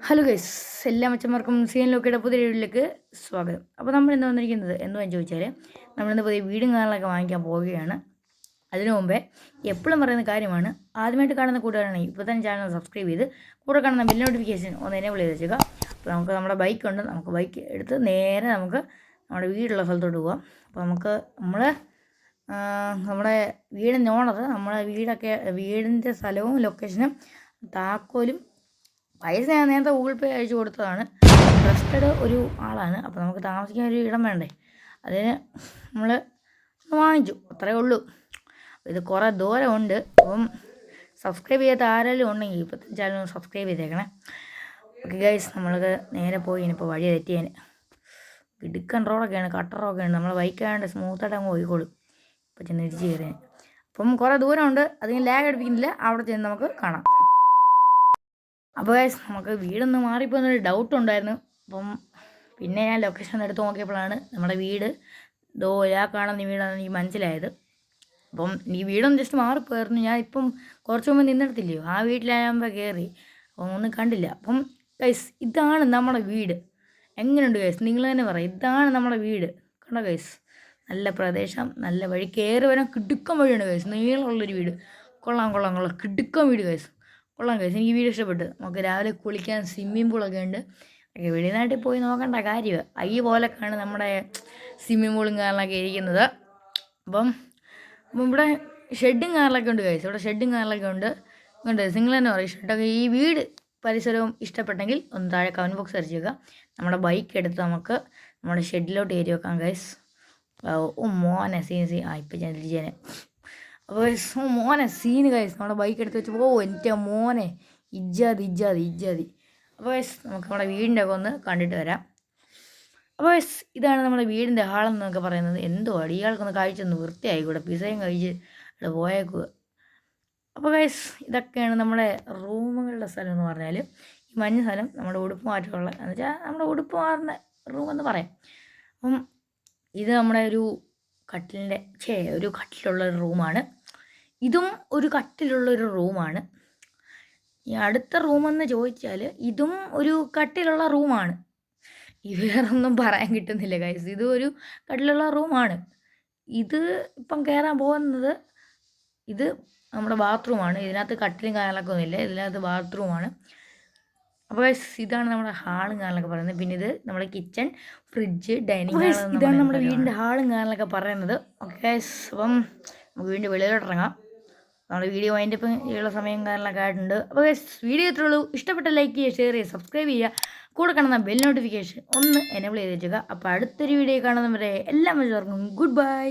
Hello guys, എല്ലാ മച്ചന്മാർക്കും scene ലോക്കയുടെ പുതിയ വീഡിയോയിലേക്ക് സ്വാഗതം. അപ്പോൾ നമ്മൾ ഇന്ന് വന്നിരിക്കുന്നത് എന്തുവാന്ന് ചോദിച്ചാൽ, നമ്മളിന്ന് പുതിയ വീടും കാര്യങ്ങളൊക്കെ വാങ്ങിക്കാൻ പോവുകയാണ്. അതിനു മുമ്പേ എപ്പോഴും പറയുന്ന കാര്യമാണ്, ആദ്യമായിട്ട് കാണുന്ന കൂട്ടുകാരാണെങ്കിൽ ഇപ്പോൾ തന്നെ ചാനൽ സബ്സ്ക്രൈബ് ചെയ്ത് കൂടെ കാണുന്ന ബെൽ നോട്ടിഫിക്കേഷൻ ഒന്ന് എനേബിൾ ചെയ്ത് വെച്ചേക്കുക. അപ്പോൾ നമ്മുടെ ബൈക്കുണ്ട്, നമുക്ക് ബൈക്ക് എടുത്ത് നേരെ നമുക്ക് നമ്മുടെ വീടുള്ള സ്ഥലത്തോട്ട് പോകാം. അപ്പോൾ നമ്മുടെ വീടിൻ്റെ ഓണർ നമ്മളെ വീടിൻ്റെ സ്ഥലവും ലൊക്കേഷനും താക്കോലും പൈസ ഞാൻ നേരത്തെ ഗൂഗിൾ പേ അയച്ചു കൊടുത്തതാണ്. ട്രസ്റ്റഡ് ഒരു ആളാണ്. അപ്പോൾ നമുക്ക് താമസിക്കാൻ ഒരു ഇടം വേണ്ടേ, അതിന് നമ്മൾ വാങ്ങിച്ചു, അത്രയേ ഉള്ളൂ. ഇത് കുറേ ദൂരമുണ്ട്. അപ്പം സബ്സ്ക്രൈബ് ചെയ്യാത്ത ആരെങ്കിലും ഉണ്ടെങ്കിൽ ഇപ്പോൾ ചാനൽ സബ്സ്ക്രൈബ് ചെയ്തേക്കണേ. ഓക്കെ ഗൈസ്, നമ്മൾക്ക് നേരെ പോയി ഇനിയിപ്പോൾ വഴി തെറ്റിയാൻ ഇടുക്കൻ റോഡൊക്കെയാണ്, കട്ടർ റോഡൊക്കെയാണ്. നമ്മൾ ബൈക്കാണ്ട് സ്മൂത്തായിട്ട് അങ്ങ് പോയിക്കോളും ഇപ്പോൾ ചെന്ന് ഇടിച്ച് കയറിയാൻ. അപ്പം കുറേ ദൂരമുണ്ട്, അതിന് ലാഗ് അടുപ്പിക്കുന്നില്ല. അവിടെ ചെന്ന് നമുക്ക് കാണാം. അപ്പോൾ നമുക്ക് വീടൊന്ന് മാറിപ്പോയെന്നൊരു ഡൗട്ട് ഉണ്ടായിരുന്നു. അപ്പം പിന്നെ ഞാൻ ലൊക്കേഷൻ എടുത്ത് നോക്കിയപ്പോഴാണ് നമ്മുടെ വീട് കാണുന്ന വീടാണെന്ന് എനിക്ക് മനസ്സിലായത്. അപ്പം ഈ വീടൊന്ന് ജസ്റ്റ് മാറിപ്പോയായിരുന്നു. ഞാൻ ഇപ്പം കുറച്ച് മുമ്പ് നിന്നെടുത്തില്ലയോ, ആ വീട്ടിലാകുമ്പോൾ കയറി അപ്പം ഒന്നും കണ്ടില്ല. അപ്പം ഗൈസ്, ഇതാണ് നമ്മുടെ വീട്. എങ്ങനെയുണ്ട് ഗൈസ്, നിങ്ങൾ തന്നെ പറയും. ഇതാണ് നമ്മുടെ വീട്. കണ്ടോ ഗൈസ്, നല്ല പ്രദേശം, നല്ല വഴി, കയറി വരാൻ കിടുക്കം വഴിയാണ് ഗൈസ്. നീളമുള്ളൊരു വീട്. കൊള്ളാം, കിടുക്കം വീട് ഗൈസ്. കൊള്ളാം ഗൈസ്, എനിക്ക് വീഡിയോ ഇഷ്ടപ്പെട്ടു. നമുക്ക് രാവിലെ കുളിക്കാൻ സ്വിമ്മിംഗ് പൂളൊക്കെ ഉണ്ട്. ഒക്കെ വെളിനാട്ടിൽ പോയി നോക്കേണ്ട കാര്യം. പോലൊക്കെയാണ് നമ്മുടെ സ്വിമ്മിംഗ് പൂളും കാറിലൊക്കെ ഇരിക്കുന്നത്. അപ്പം ഇവിടെ ഷെഡും കാറിലൊക്കെ ഉണ്ട് ഗൈസ്. ഇവിടെ ഷെഡും കാറിലൊക്കെ ഉണ്ട്. നിങ്ങൾ തന്നെ പറയും ഷെഡൊക്കെ. ഈ വീട് പരിസരവും ഇഷ്ടപ്പെട്ടെങ്കിൽ ഒന്ന് താഴെ കമൻറ്റ് ബോക്സ് അടിച്ചേക്കുക. നമ്മുടെ ബൈക്ക് എടുത്ത് നമുക്ക് നമ്മുടെ ഷെഡിലോട്ട് കയറി വെക്കാം ഗൈസ്. മോനെ ഇപ്പം ഞാൻ തിരിച്ചേനെ. അപ്പോൾ മോനെ സീന് ഗൈസ്, നമ്മുടെ ബൈക്ക് എടുത്ത് വെച്ച് എൻ്റെ മോനെ ഇജ്ജാതി. അപ്പോൾ ഗൈസ്, നമുക്ക് നമ്മുടെ വീടിൻ്റെ ഒക്കെ ഒന്ന് കണ്ടിട്ട് വരാം. അപ്പോൾ ഗൈസ്, ഇതാണ് നമ്മുടെ വീടിൻ്റെ ഹാളെന്നൊക്കെ പറയുന്നത്. എന്തോ ഇയാൾക്കൊന്ന് കഴിച്ചൊന്ന് വൃത്തിയായിക്കൂടെ, പിസയും കഴിച്ച് ഇവിടെ പോയേക്കുക. അപ്പോൾ ഗൈസ്, ഇതൊക്കെയാണ് നമ്മുടെ റൂമുകളുടെ സ്ഥലം എന്ന് പറഞ്ഞാൽ. ഈ മഞ്ഞ സ്ഥലം നമ്മുടെ ഉടുപ്പ് മാറ്റമുള്ള, എന്ന് വെച്ചാൽ നമ്മുടെ ഉടുപ്പ് മാറുന്ന റൂമെന്ന് പറയാം. അപ്പം ഇത് നമ്മുടെ ഒരു കട്ടിലുള്ളൊരു റൂമാണ്. ഇതും ഒരു കട്ടിലുള്ളൊരു റൂമാണ്. ഈ അടുത്ത റൂമെന്ന് ചോദിച്ചാൽ ഇതും ഒരു കട്ടിലുള്ള റൂമാണ്. വേറൊന്നും പറയാൻ കിട്ടുന്നില്ല ഗൈസ്. ഇതും ഒരു കട്ടിലുള്ള റൂമാണ്. ഇത് ഇപ്പം കയറാൻ പോകുന്നത് ഇത് നമ്മുടെ ബാത്റൂമാണ്. ഇതിനകത്ത് കട്ടിലും കാര്യങ്ങളൊക്കെ ഒന്നുമില്ല, ഇതിനകത്ത് ബാത്റൂമാണ്. അപ്പോൾ ഗൈസ്, ഇതാണ് നമ്മുടെ ഹാളും കാര്യങ്ങളൊക്കെ പറയുന്നത്. പിന്നെ ഇത് നമ്മുടെ കിച്ചൺ, ഫ്രിഡ്ജ്, ഡൈനിങ് ഹാൾ, ഇതാണ് നമ്മുടെ വീടിൻ്റെ ഹാളും കാര്യങ്ങളൊക്കെ പറയുന്നത്. ഓക്കെ ഗൈസ്, അപ്പം നമുക്ക് വീണ്ടും വെളിയിലോട്ട് ഇറങ്ങാം. നമ്മുടെ വീഡിയോ അതിൻ്റെ ഇപ്പം ഉള്ള സമയം കാര്യങ്ങളൊക്കെ ആയിട്ടുണ്ട്. അപ്പോൾ വീഡിയോ ഇത്രേ ഉള്ളൂ. ഇഷ്ടപ്പെട്ട ലൈക്ക് ചെയ്യുക, ഷെയർ ചെയ്യുക, സബ്സ്ക്രൈബ് ചെയ്യുക, കൂടെ കാണുന്ന ബെൽ നോട്ടിഫിക്കേഷൻ ഒന്ന് എനേബിൾ ചെയ്ത് വെച്ചുക. അപ്പോൾ അടുത്തൊരു വീഡിയോ കാണുന്നവരെ എല്ലാ മനുഷ്യർക്കും ഗുഡ് ബൈ.